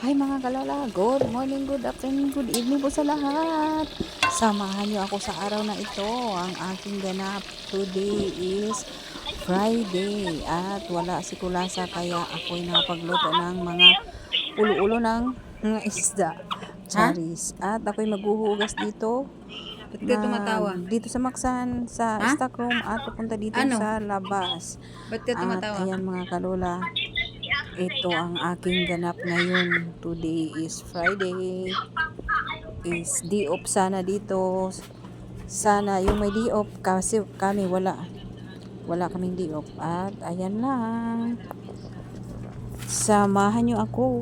Hi mga kalala, good morning, good afternoon, good evening po sa lahat. Samahan niyo ako sa araw na ito. Ang aking ganap today is Friday at wala si Kulasa kaya ako'y nakapagluto ng mga ulo-ulo ng mga isda. Charis. At ako'y maghuhugas dito. Ba't ka tumatawa? Dito sa Maksan, sa stock room at papunta dito sa labas. Ba't ka At tumatawa? ayan mga kalula, ito ang aking ganap ngayon. Today is Friday. Is day off sana dito. Sana yung may day off kasi kami wala. Wala kaming day off. At ayan lang. Samahan nyo ako.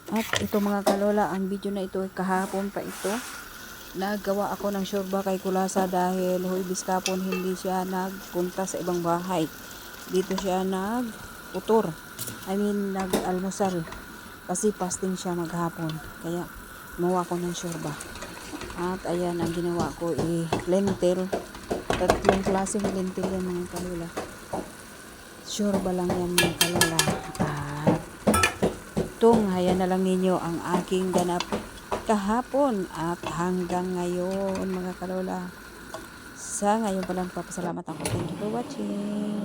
At ito mga kalola, ang video na ito ay kahapon pa ito. Naggawa ako ng shorba kay Kulasa dahil Huwebes kapon hindi siya nagpunta sa ibang bahay. Dito siya nag-utor. Nag-almusal. Kasi fasting siya maghapon. Kaya gumawa ko ng shorba. At ayan, ang ginawa ko lentil. Tatlong klaseng lentil yan mga kalola. Shorba lang yan mga kalola. Hayan na lang ninyo ang aking ganap kahapon at hanggang ngayon mga kalola. Sa ngayon pa lang papasalamat ako. Thank you for watching.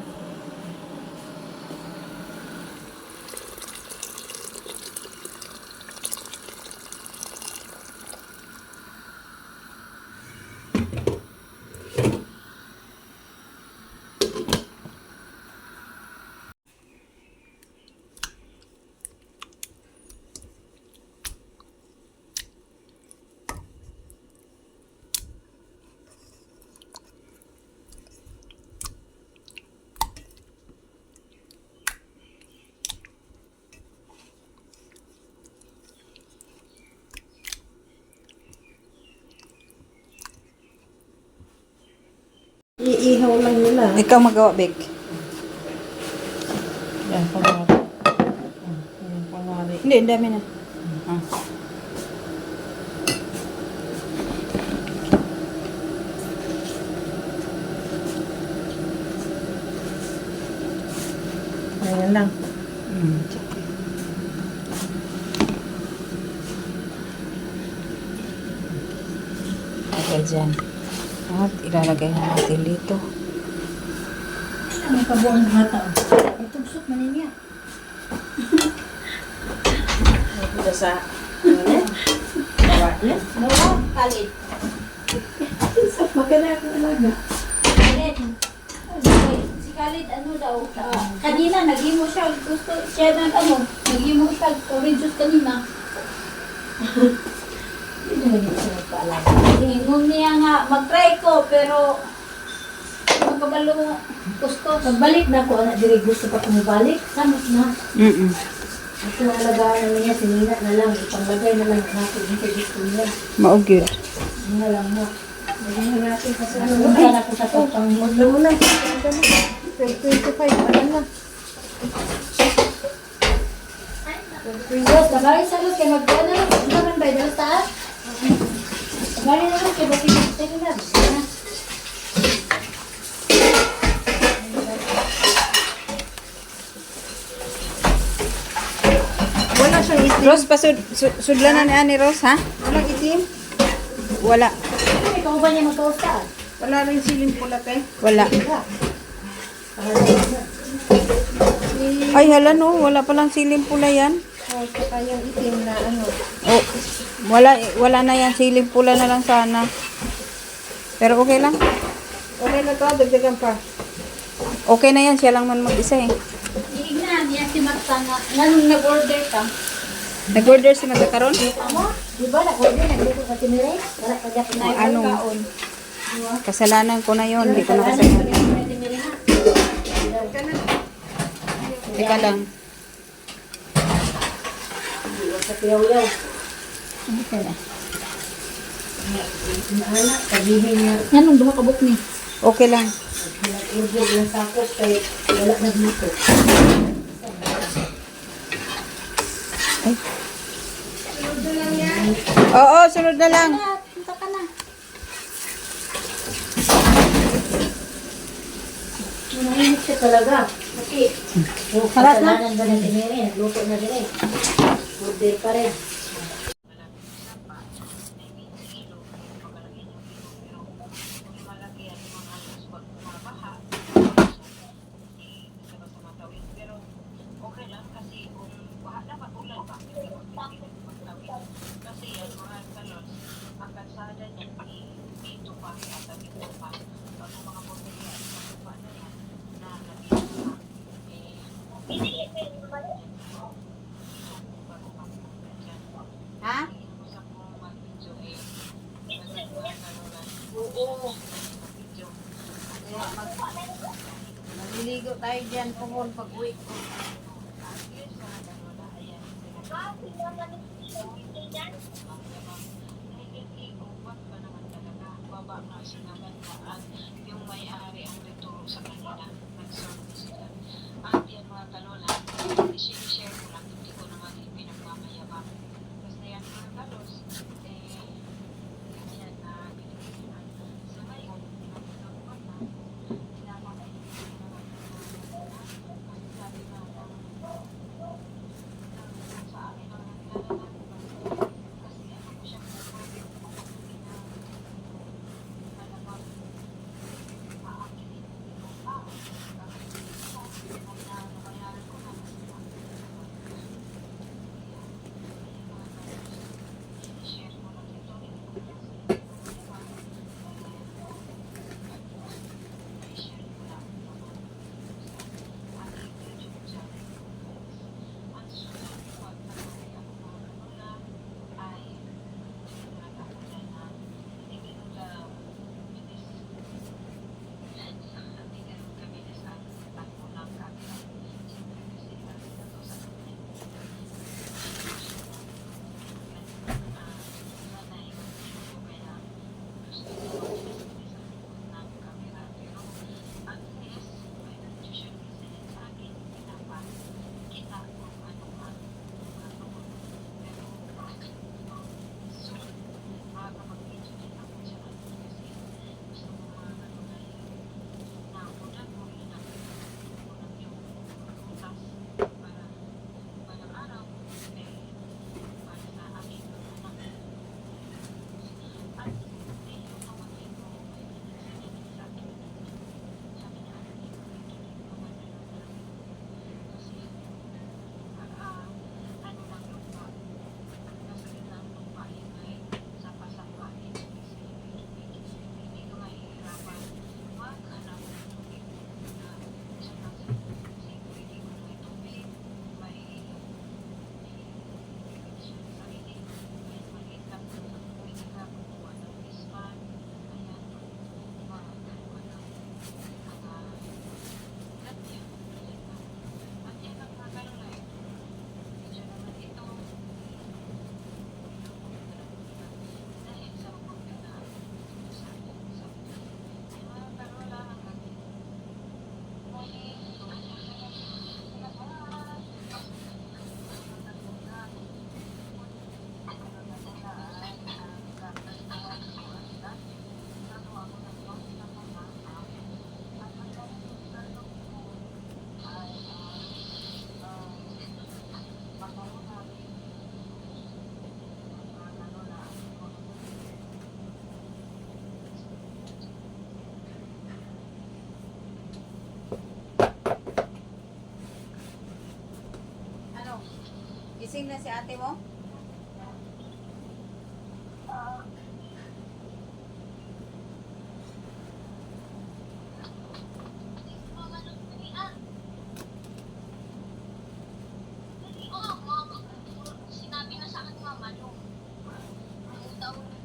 Iihaw lang nila. Ikaw magawa, Bek. Yan, pangalan. Pangalan. Hindi, ang dami na. Ayan lang. Okay, dyan. At ilalagay na natin dito. May kabuang hata. Itugsok na niya. Ito sa... No, kalit. Sa maganda akong alaga. Kalit. Si Kalit, ano daw, kanina, nag-imo siya, gusto siya ng nag-imo siya, orange juice kanina. Hindi na nito siya nagpaalala. Nung niya nga, mag-try ko, pero, magkabalo mo, gusto. Pagbalik na ako, anak diri gusto pa kumabalik. Samot na. Ito ang alagaan naman niya, sinina na lang. Ipanglagay na lang natin. Hindi gusto niya. Maugir. Hindi na lang mo. Hindi na natin kasi ano. Magkana ko sa topang mo. Maglauna. 25. Ano na? Tapos, nabari sa luz, kaya mag-ano, naman ba, dahil taas? Nabari na luz, kaya bakit na. Wala siyang itim. Rose, sudlanan ni Ani Rose, ha? Walang itim. Wala. Ikaw ba niya magkaustaan? Wala rin siling pula kay. Wala. Ay, hala no. Wala palang siling pula yan. O, saka yung itim na ano. Oh, wala na yan. Siling pula na lang sana. Pero okay lang. Okay na to, dagdagan pa. Okay na yan. Siya lang man mag-isa eh. Iignan niya si Marta nga, nang nag-order ka. Nag-order si Magkakaroon? Amo, di ba nag-order, nagluto ka tinire? Wala ka dyan na Anong kaon. kasalanan ko na yon. Hindi ko na kasalanan. Teka lang. Sa piyaw-yaw. Okay na. Anak, sabihin niya, Yan, nung duha kabuk ni. Okay lang. nag-order ng sakot kay wala na dito. Ay. Oo, sunod na lang. Punta ka na. Nahimik siya talaga. Kasi, kasalanan ba na siniri? Nagluto na rin eh. Order pa rin. Ha? Oo. Kaya magliligo tayo dyan pohon pag uwi ko. Yung may-ari ang nagturo sa kanila, nag-service sila. At yan mga kalola, i-share ko lang, hindi ko naman pinagmamayabang. Basta yan mga kalos, yan na binibigyan. Sa ngayon, pinagmamayabang na, pinapakay naman sabi na sa akin ang naglalala kasi ano ko siya Gising na si ate mo? Sinabi na sa akin mama nung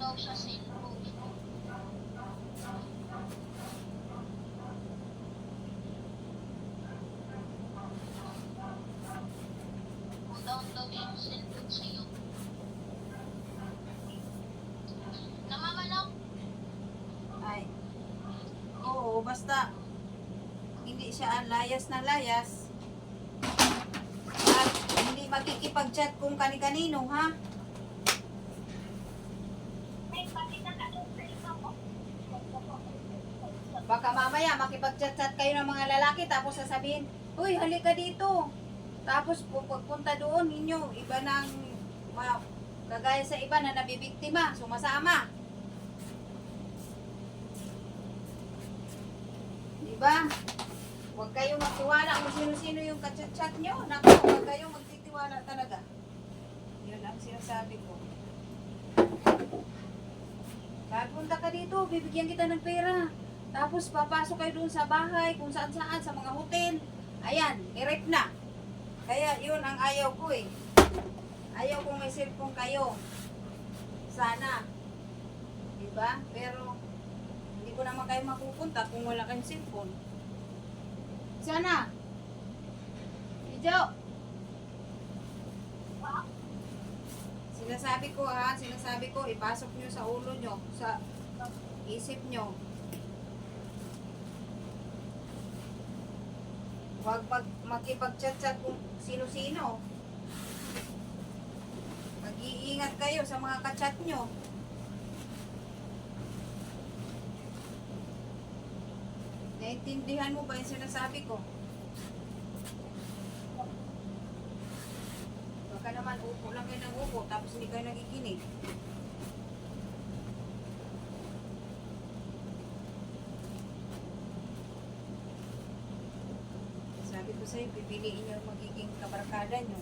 daw siya sa ilong. Daw siya sa ilong sa'yo. Namamalaw? Ay. Oo, basta hindi siya ang layas na layas. At hindi makikipag makipag-chat kung kani-kanino, ha? Baka mamaya makipag-chat-chat kayo ng mga lalaki tapos sasabihin, uy, halika dito. Tapos pagpunta doon ninyo, iba nang kagaya sa iba na nabibiktima, sumasama. Diba? Huwag kayong magtiwala kung sino-sino yung kachat-chat nyo. Naku, huwag kayong magtitiwala talaga. Yun ang sinasabi ko. Punta ka dito, bibigyan kita ng pera. Tapos papasok kayo doon sa bahay, kung saan-saan, sa mga hotel. Ayan, nirep na. Kaya yun ang ayaw ko eh. Ayaw kong may cellphone kayo. Sana. Diba? Pero, hindi ko naman kayo mapupunta kung wala kayong cellphone. Sana. Video. Sinasabi ko ha, sinasabi ko, ipasok nyo sa ulo nyo, sa isip nyo. Huwag makipag-chat-chat kung sino-sino. Mag-iingat kayo sa mga kachat nyo. Naintindihan mo ba yung sinasabi ko? Baka naman upo lang kayo ng upo tapos hindi kayo nakikinig. Sabi ko sa'yo, pipiliin nyo yung magiging kabarkada nyo.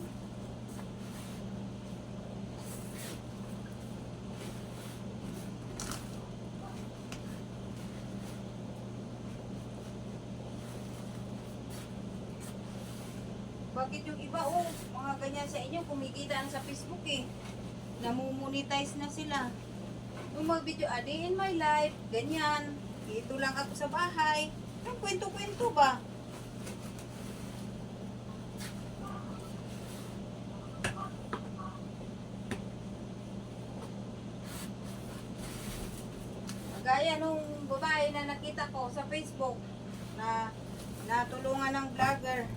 Bakit yung iba, mga ganyan sa inyo, kumikita na sa Facebook eh. Namumonetize na sila. Yung mga video, a day in my life, ganyan. Dito lang ako sa bahay. Yung kwento-kwento ba? Gaya nung babae na nakita ko sa Facebook na natulungan ng vlogger.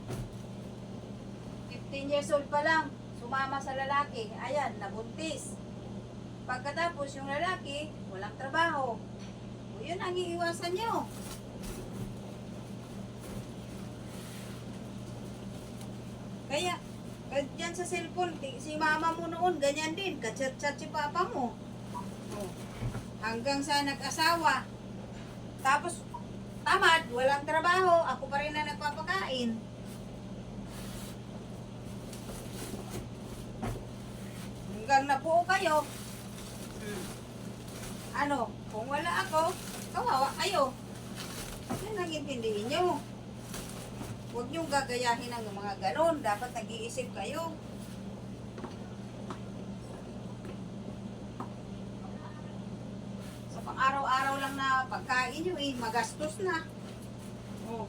15 years old pa lang, sumama sa lalaki. Ayan, nabuntis. Pagkatapos yung lalaki, walang trabaho. O yun ang iiwasan nyo. Kaya, dyan sa cellphone, si mama mo noon, ganyan din. Kachat-chat si papa mo. O, hanggang sa nag-asawa. Tapos, tamad, walang trabaho. Ako pa rin na nagpapakain. Hanggang nabuo kayo. Ano, kung wala ako, kawawa kayo. Yan ang intindihin nyo. Huwag niyong gagayahin ang mga ganon. Dapat nag-iisip kayo. Sa pang-araw-araw lang na pagkain nyo magastos na. Oh.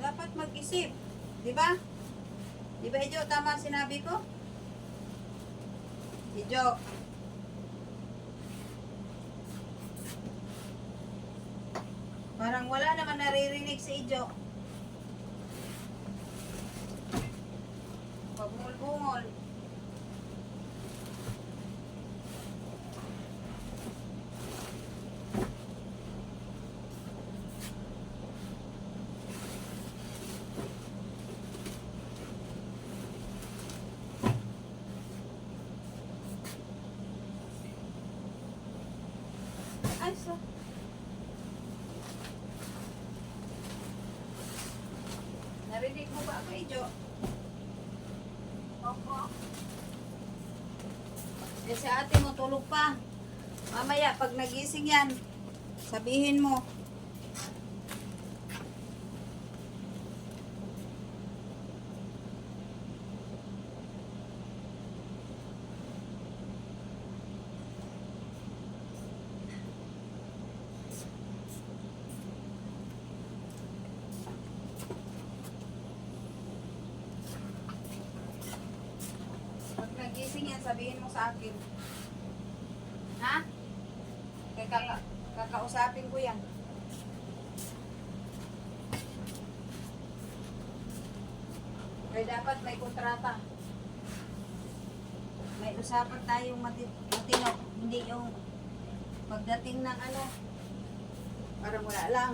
Dapat mag-isip. Diba? Diba, Ijo? Tama ang sinabi ko? Ijo. Parang wala naman naririnig si Ijo. Pabungol-bungol. Ay, so. Narinig mo ba ako, Ijo? Opo. Si ate mo tulog pa. Mamaya, pag nagising yan, sabihin mo. Pag nagising yan, sabihin mo sa akin. Ha? Kaya kakausapin ko yan. Kaya dapat may kontrata. May usapan tayong matino. Hindi yung pagdating ng ano, parang wala lang.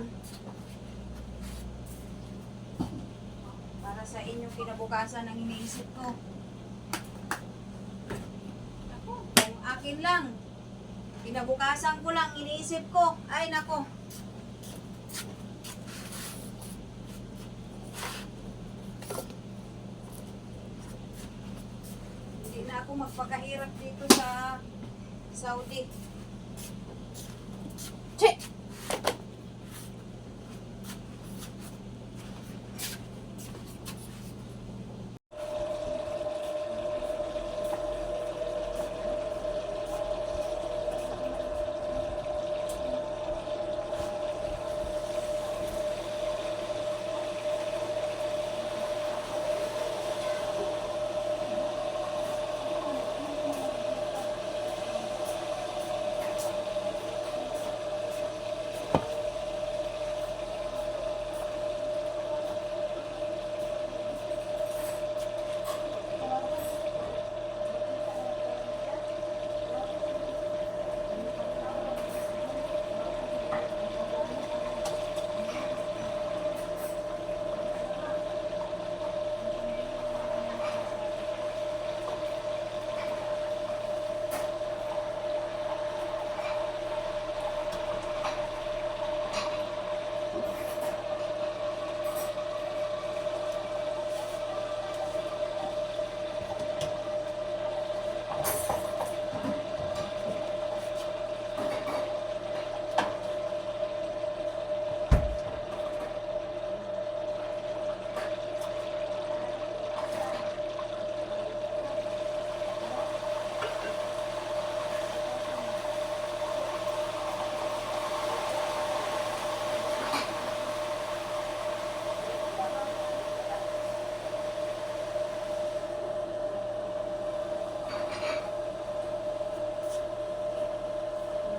Para sa inyong kinabukasan ang iniisip ko. Ako, yung akin lang. Kinabukasan ko lang, iniisip ko. Ay, nako. Hindi na ako magpakahirap dito sa Saudi. Che!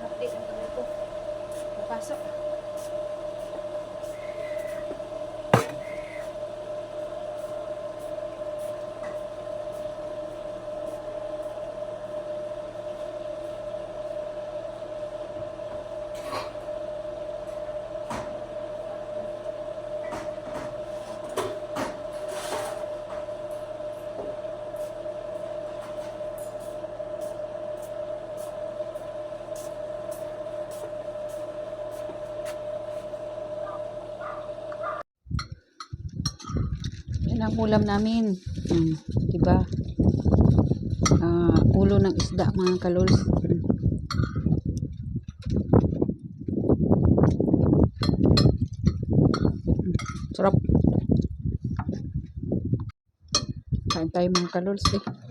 Update ang kamay ko. Papasok. Yan ang ulam namin. Diba? Ulo ng isda mga kalols. Sarap. Kain tayo mga kalols eh.